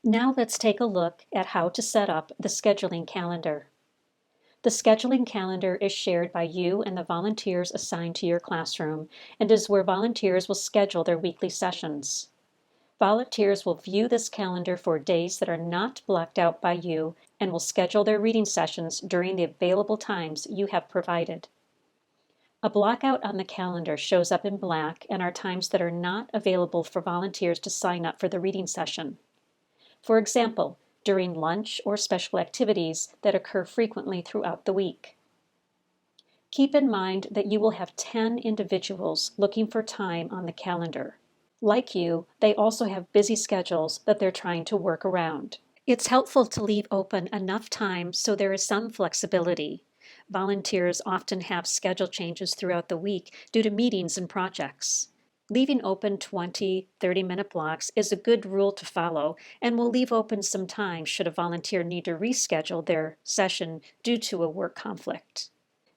Now let's take a look at how to set up the scheduling calendar. The scheduling calendar is shared by you and the volunteers assigned to your classroom and is where volunteers will schedule their weekly sessions. Volunteers will view this calendar for days that are not blocked out by you and will schedule their reading sessions during the available times you have provided. A blockout on the calendar shows up in black and are times that are not available for volunteers to sign up for the reading session. For example, during lunch or special activities that occur frequently throughout the week. Keep in mind that you will have 10 individuals looking for time on the calendar. Like you, they also have busy schedules that they're trying to work around. It's helpful to leave open enough time so there is some flexibility. Volunteers often have schedule changes throughout the week due to meetings and projects. Leaving open 20, 30-minute blocks is a good rule to follow and will leave open some time should a volunteer need to reschedule their session due to a work conflict.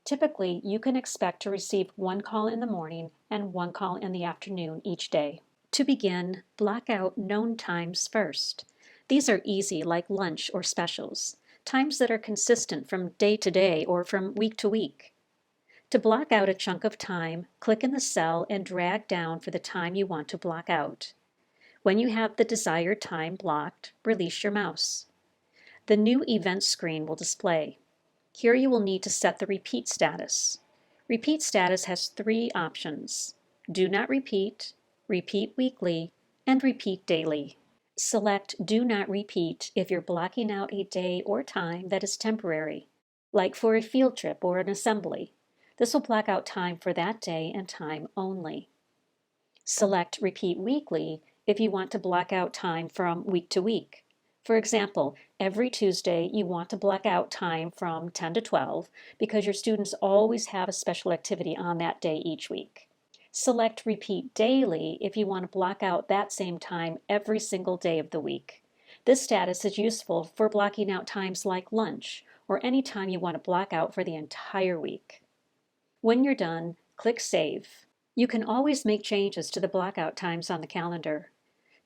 Typically, you can expect to receive one call in the morning and one call in the afternoon each day. To begin, block out known times first. These are easy, like lunch or specials, times that are consistent from day to day or from week to week. To block out a chunk of time, click in the cell and drag down for the time you want to block out. When you have the desired time blocked, release your mouse. The new event screen will display. Here you will need to set the repeat status. Repeat status has 3 options: do not repeat, repeat weekly, and repeat daily. Select Do Not Repeat if you're blocking out a day or time that is temporary, like for a field trip or an assembly. This will block out time for that day and time only. Select Repeat Weekly if you want to block out time from week to week. For example, every Tuesday you want to block out time from 10 to 12 because your students always have a special activity on that day each week. Select Repeat Daily if you want to block out that same time every single day of the week. This status is useful for blocking out times like lunch or any time you want to block out for the entire week. When you're done, click Save. You can always make changes to the blockout times on the calendar.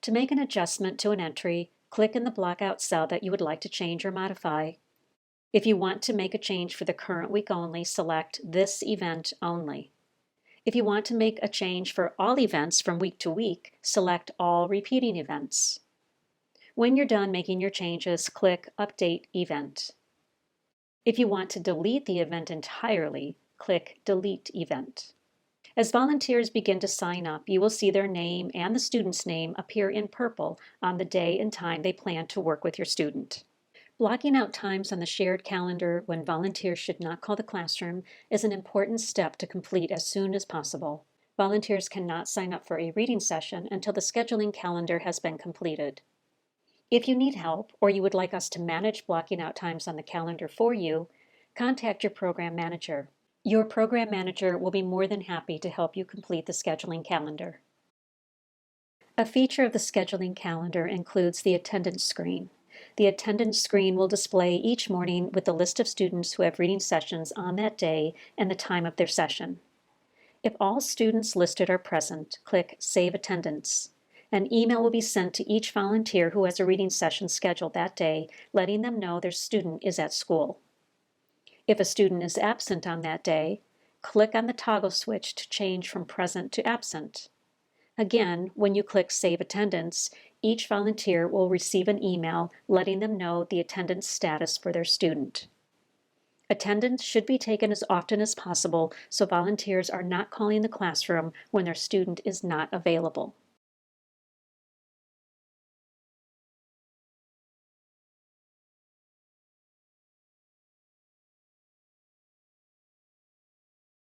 To make an adjustment to an entry, click in the blockout cell that you would like to change or modify. If you want to make a change for the current week only, select This Event Only. If you want to make a change for all events from week to week, select All Repeating Events. When you're done making your changes, click Update Event. If you want to delete the event entirely, click Delete Event. As volunteers begin to sign up, you will see their name and the student's name appear in purple on the day and time they plan to work with your student. Blocking out times on the shared calendar when volunteers should not call the classroom is an important step to complete as soon as possible. Volunteers cannot sign up for a reading session until the scheduling calendar has been completed. If you need help or you would like us to manage blocking out times on the calendar for you, contact your program manager. Your program manager will be more than happy to help you complete the scheduling calendar. A feature of the scheduling calendar includes the attendance screen. The attendance screen will display each morning with the list of students who have reading sessions on that day and the time of their session. If all students listed are present, click Save Attendance. An email will be sent to each volunteer who has a reading session scheduled that day, letting them know their student is at school. If a student is absent on that day, click on the toggle switch to change from present to absent. Again, when you click Save Attendance, each volunteer will receive an email letting them know the attendance status for their student. Attendance should be taken as often as possible so volunteers are not calling the classroom when their student is not available.